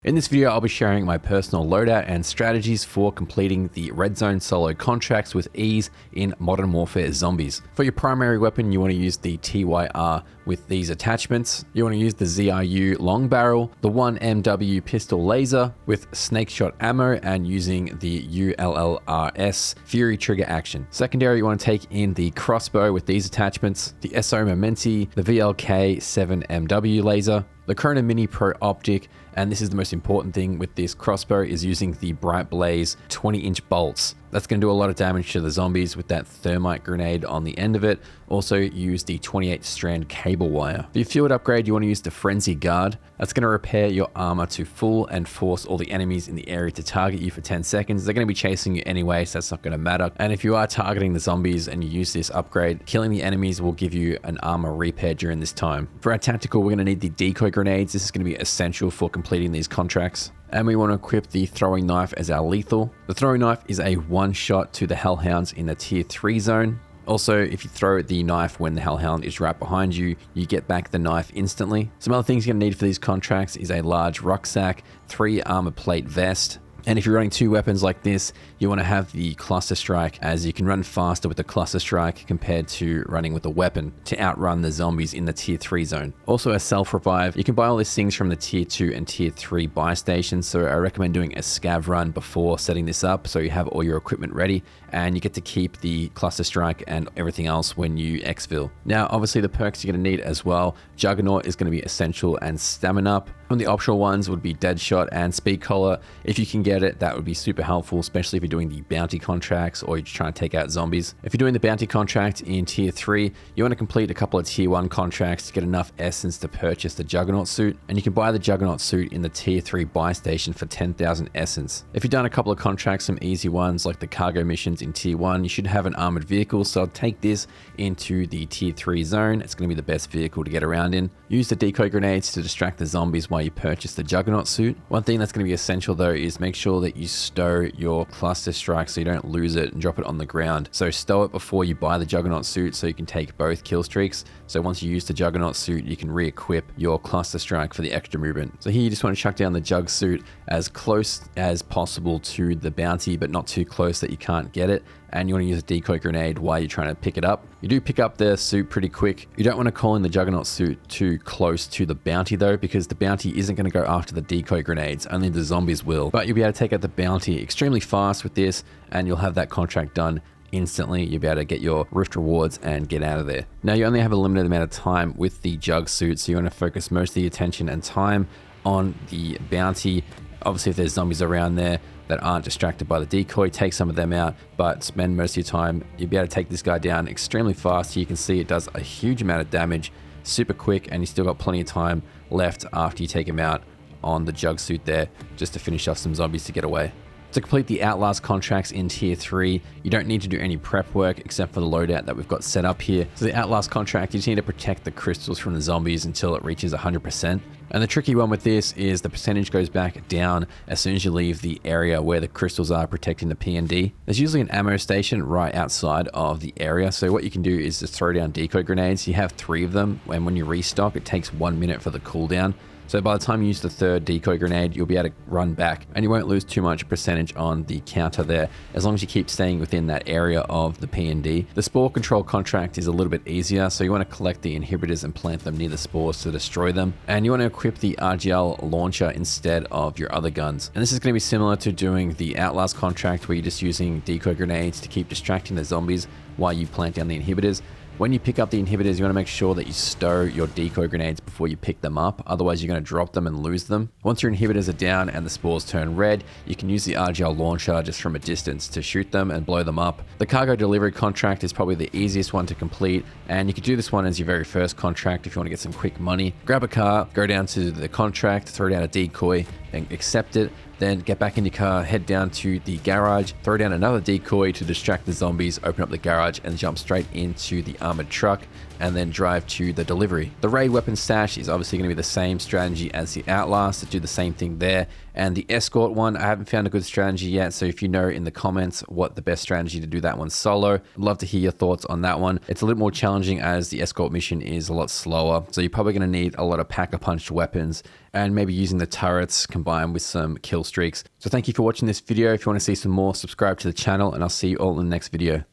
In this video, I'll be sharing my personal loadout and strategies for completing the red zone solo contracts with ease in Modern Warfare Zombies. For your primary weapon, you want to use the TYR with these attachments. You want to use the ZRU long barrel, the 1MW pistol laser with snake shot ammo, and using the ULLRS Fury trigger action. Secondary, you want to take in the crossbow with these attachments, the SO Momenti, the VLK 7MW laser, the Chrono Mini Pro optic, and this is the most important thing with this crossbow, is using the Bright Blaze 20-inch bolts. That's going to do a lot of damage to the zombies with that thermite grenade on the end of it. Also use the 28 strand cable wire. For your field upgrade, you want to use the Frenzy Guard. That's going to repair your armor to full and force all the enemies in the area to target you for 10 seconds. They're going to be chasing you anyway, so that's not going to matter. And if you are targeting the zombies and you use this upgrade, killing the enemies will give you an armor repair during this time. For our tactical, we're going to need the decoy grenades. This is going to be essential for completing these contracts. And we want to equip the throwing knife as our lethal. The throwing knife is a one shot to the hellhounds in the tier 3 zone. Also, if you throw the knife when the hellhound is right behind you, you get back the knife instantly. Some other things you're going to need for these contracts is a large rucksack, 3 armor plate vest. And if you're running 2 weapons like this, you want to have the cluster strike, as you can run faster with the cluster strike compared to running with a weapon to outrun the zombies in the tier 3 zone. Also a self revive. You can buy all these things from the tier 2 and tier 3 buy stations, so I recommend doing a scav run before setting this up so you have all your equipment ready, and you get to keep the cluster strike and everything else when you exfil. Now obviously the perks you're going to need as well. Juggernaut is going to be essential, and Stamina Up. One of the optional ones would be Deadshot and Speed Collar. If you can get it, that would be super helpful, especially if you're doing the bounty contracts or you're just trying to take out zombies. If you're doing the bounty contract in tier 3, you want to complete a couple of tier 1 contracts to get enough essence to purchase the Juggernaut suit, and you can buy the Juggernaut suit in the tier 3 buy station for 10,000 essence. If you've done a couple of contracts, some easy ones like the cargo missions in tier 1, you should have an armored vehicle, so I'll take this into the tier 3 zone. It's going to be the best vehicle to get around in. Use the decoy grenades to distract the zombies while you purchase the Juggernaut suit. One thing that's going to be essential though is make sure that you stow your cluster strike so you don't lose it and drop it on the ground. So stow it before you buy the Juggernaut suit so you can take both kill streaks. So once you use the Juggernaut suit, you can re-equip your cluster strike for the extra movement. So here you just want to chuck down the Jug suit as close as possible to the bounty, but not too close that you can't get it. And you want to use a decoy grenade while you're trying to pick it up. You do pick up the suit pretty quick. You don't want to call in the Juggernaut suit too close to the bounty though, because the bounty isn't going to go after the decoy grenades, only the zombies will. But you'll be able to take out the bounty extremely fast with this, and you'll have that contract done instantly. You'll be able to get your rift rewards and get out of there. Now you only have a limited amount of time with the Jug suit, so you want to focus most of the attention and time on the bounty. Obviously if there's zombies around there that aren't distracted by the decoy, take some of them out, but spend most of your time. You'll be able to take this guy down extremely fast. You can see it does a huge amount of damage super quick, and you still got plenty of time left after you take him out on the Jug suit there just to finish off some zombies to get away. To complete the Outlast contracts in tier 3, you don't need to do any prep work except for the loadout that we've got set up here. So the Outlast contract, you just need to protect the crystals from the zombies until it reaches 100%. And the tricky one with this is the percentage goes back down as soon as you leave the area where the crystals are protecting the P&D. There's usually an ammo station right outside of the area, so what you can do is just throw down decoy grenades. You have 3 of them, and when you restock, it takes 1 minute for the cooldown. So by the time you use the 3rd decoy grenade, you'll be able to run back, and you won't lose too much percentage on the counter there, as long as you keep staying within that area of the P&D. The spore control contract is a little bit easier, so you want to collect the inhibitors and plant them near the spores to destroy them. And you want to equip the RGL launcher instead of your other guns. And this is going to be similar to doing the Outlast contract, where you're just using decoy grenades to keep distracting the zombies while you plant down the inhibitors. When you pick up the inhibitors, you want to make sure that you stow your decoy grenades before you pick them up. Otherwise, you're going to drop them and lose them. Once your inhibitors are down and the spores turn red, you can use the RGL launcher just from a distance to shoot them and blow them up. The cargo delivery contract is probably the easiest one to complete, and you could do this one as your very first contract if you want to get some quick money. Grab a car, go down to the contract, throw down a decoy, and accept it. Then get back in your car, head down to the garage, throw down another decoy to distract the zombies, open up the garage, and jump straight into the armored truck and then drive to the delivery. The raid weapon stash is obviously going to be the same strategy as the Outlast, to do the same thing there. And the escort one, I haven't found a good strategy yet, so if you know in the comments what the best strategy to do that one solo, I'd love to hear your thoughts on that one. It's a little more challenging as the escort mission is a lot slower, so you're probably going to need a lot of pack-a-punch weapons and maybe using the turrets combined with some kill streaks. So thank you for watching this video. If you want to see some more, subscribe to the channel, and I'll see you all in the next video.